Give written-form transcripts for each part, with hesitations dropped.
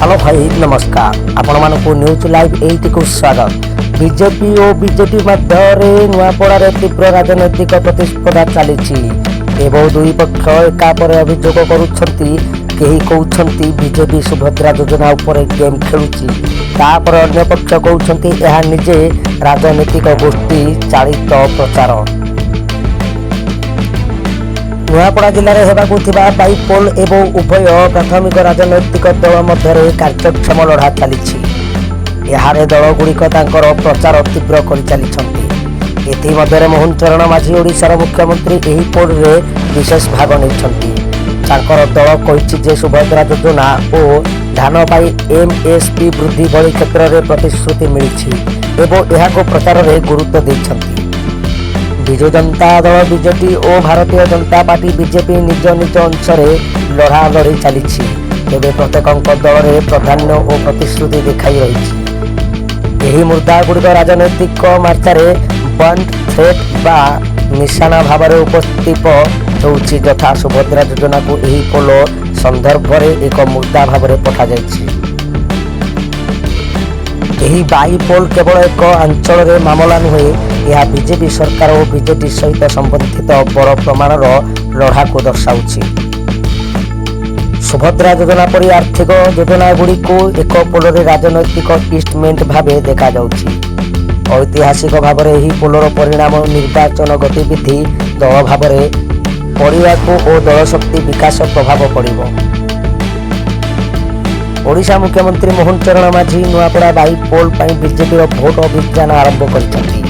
Hello भाई नमस्कार आपण मानक न्यूज लाइव 8 को स्वागत। बीजेपी और बीजेपी मध्य नुआपड़ा तीव्र राजनैतिक प्रतिस्पर्धा चली दुई पक्ष एकापर अभियोग करुँच बीजेपी सुभद्रा योजना उपर गेम खेलुची तापर अन्य पक्ष कहते यह निजे राजनीतिक गोष्ठी चालित प्रचार। नुआपड़ा जिले में होगा बाइपोल एवं उभय प्राथमिक राजनैतिक दल मध्य कार्यक्षम लड़ा चली दल गुड़िक प्रचार तीव्र कर चली मोहन चरण माझी ओडिशार मुख्यमंत्री यही पोल रे विशेष भाग नहीं दल कही सुभद्रा योजना और धान एमएसपी वृद्धि भली क्षेत्र में प्रतिश्रुति मिली यह प्रचार में गुरुत्व देते। विजु जनता दल बीजेपी और भारतीय जनता पार्टी बीजेपी निज निज अंशर लड़ा लड़ी चली प्रत्येक दल में प्राधान्य और प्रतिश्रुति देखाई रही मुद्दा गुड़िक राजनैतिक मार्चार बंद थ्रेट बा निशाना भाव में उपस्थित होउछि यथा सुभद्रा योजना को यही पोल संदर्भ में एक मुद्दा भाव में पठा बाइपोल केवल एक अंचल में मामला नुहे यह बीजेपी सरकार और बीजेपी सहित संबंधित बड़ प्रमाणर लड़ा को दर्शाऊछि। सुभद्रा योजना परी आर्थिक योजना गुड़ी को एक पोलर राजनैतिक इन्वेस्टमेंट भाव देखा जाउछि। ऐतिहासिक भाव में यही पोलर परिणाम निर्वाचन गतिविधि दल भाव में पड़ा और दल शक्ति विकास प्रभाव पड़िबो। ओडिशा मुख्यमंत्री मोहन चरण माझी नुआपड़ा बाइपोल बीजेपी भोट अभियान आरंभ करछन्ति।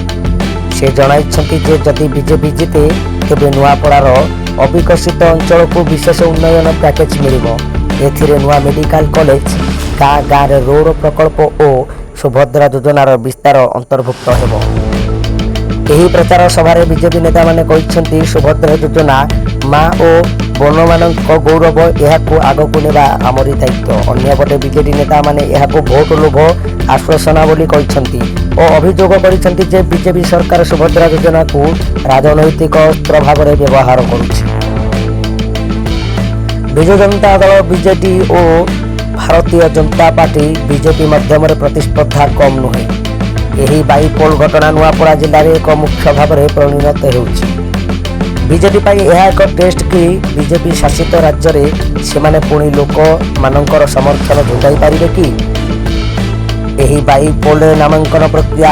से जणाइछन्ति जे जदि बीजेपी जीते तेबे नुआपड़ार अविकसित अंचल को विशेष उन्नयन पैकेज मिलिबो। एथिरे नुआ मेडिकल कॉलेज गाँ गाँव रे रोड प्रकल्प और सुभद्रा योजनार विस्तार अंतर्भुक्त हेबो। यही प्रचार सभार बीजेपी नेता माने कहिछन्ति सुभद्रा योजना माँ और बन मान गौरव यह आगक नेबा आमरी दायित्व। अन्यपटे बीजेपी नेता माने यह भोट लोभ आश्वासना बोली कहिछन्ति और अभियोग करिछन्ति जे बीजेपी सरकार सुभद्रा योजना को राजनैतिक अस्त्र भाव में व्यवहार करुछि। विजु जनता दल बीजेपी और भारतीय जनता पार्टी बीजेपी मध्यम प्रतिस्पर्धा कम नुहे। यही बाइपोल घटना नुआपड़ा जिले में एक मुख्य भाव में परिणत होउछि। बीजेपी यह एक टेस्ट कि बीजेपी शासित राज्य में से पुणी लोक मानकर समर्थन जुटाई पारे कि यही बाइपोल नामांकन प्रक्रिया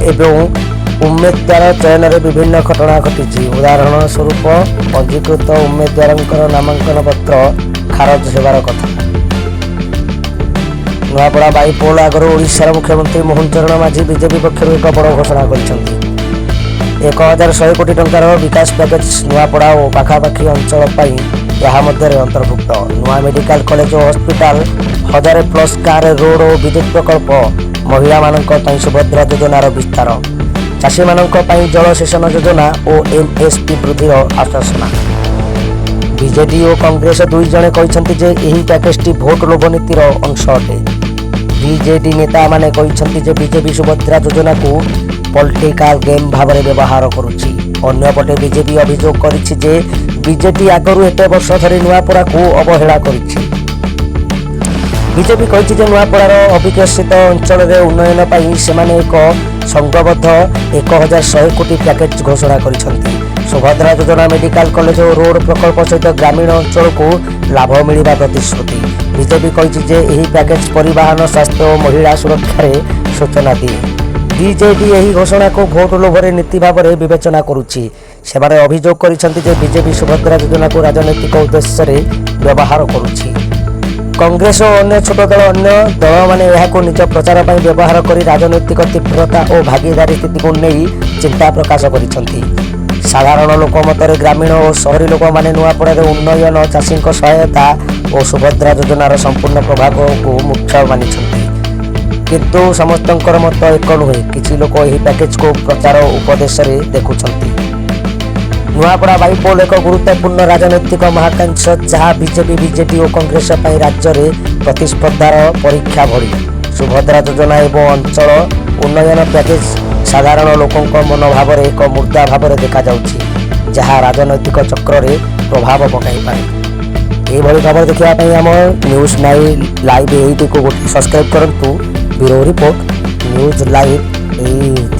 एवं उम्मीदवार चयन में विभिन्न घटना घटी। उदाहरण स्वरूप पंजीकृत उम्मीदवार नामांकन पत्र खारज होबार कथा। नुआपड़ा बाइपोल आगर ओडिशार मुख्यमंत्री मोहन चरण माझी बीजेपी पक्षर एक बड़ घोषणा कर 1100 कोटी टंकार विकास पैकेज नुआपड़ा और पाखापाखी अंचल अंतर्भुक्त। नुआ मेडिकल कॉलेज और हॉस्पिटल 1000+ गाँव रोड और विद्युत प्रकल्प महिला मानक सुभद्रा योजनार विस्तार चाषी मानक जलसेचन योजना और एमएसपी वृद्धि आश्वासना। बीजेडी और कांग्रेस दुई जने कहते जे यही पैकेजटी भोट लोभ नीतिर अंश अटे। बीजेडी नेता माने कहते जे बीजेपी सुभद्रा योजना को पॉलिटिकल गेम भाव में व्यवहार करुछि। अन्यपटे बीजेपी अभियोग करिछि जे बीजेपी आगरू एते वर्ष धरी नुआपड़ा को अवहेला करिछि। बीजेपी कहिछि जे नुआपड़ार अविकसित अंचल में उन्नयन पई सेमाने एक संघबद्ध 1100 कोटी पैकेज घोषणा करिसंति। सुभद्रा योजना मेडिकल कॉलेज और रोड प्रकल्प सहित ग्रामीण अंचल को लाभ मिलवा प्रतिश्रुति। बीजेपी कहिछि जे एही पैकेज परिवहन स्वास्थ्य और महिला सुरक्षा सूचना दिए। बीजेडी यही घोषणा को भोट लोभरे नीति भाव में विवेचना करुछि। सेमाने अभियोग करिसंति जे बीजेपी सुभद्रा योजना को राजनैतिक उद्देश्य रे व्यवहार करुछि। कांग्रेस और अन्य छोट अन्य दल माने यहाको निज प्रचार पर व्यवहार करी राजनैतिक तीव्रता और भागीदारी स्थिति को नहीं चिंता प्रकाश करिसंति। साधारण लोक मतर ग्रामीण और शहरी लोक माने नुआपड़ा उन्नयन चाषी सहायता और सुभद्रा योजनार संपूर्ण प्रभाव को मुख्य मानिछंति। किंतु समस्तंकर मत एक नुहे। किछि लोक यही पैकेज को प्रचार उपदेश देखुछंती। नुआपड़ा बाइपोल एक गुरुत्वपूर्ण राजनैतिक महाकांक्ष जहाँ बीजेपी बीजेडी और कांग्रेस राज्य में प्रतिस्पर्धार परीक्षा भरी। सुभद्रा योजना एवं अंचल उन्नयन पैकेज साधारण लोकों मनोभाव एक मुद्दा भाव में देखा जाउछि जहाँ राजनैतिक चक्र में प्रभाव पकाई पारे। ଏଇଭଳି ଖବର ଦେଖିବା ପାଇଁ ଆମ ନ୍ୟୁଜ୍ ଲାଇଭ୍ ଏଇଟିକୁ ଗୋଟେ ସବସ୍କ୍ରାଇବ୍ କରନ୍ତୁ। Bureau report news live 8।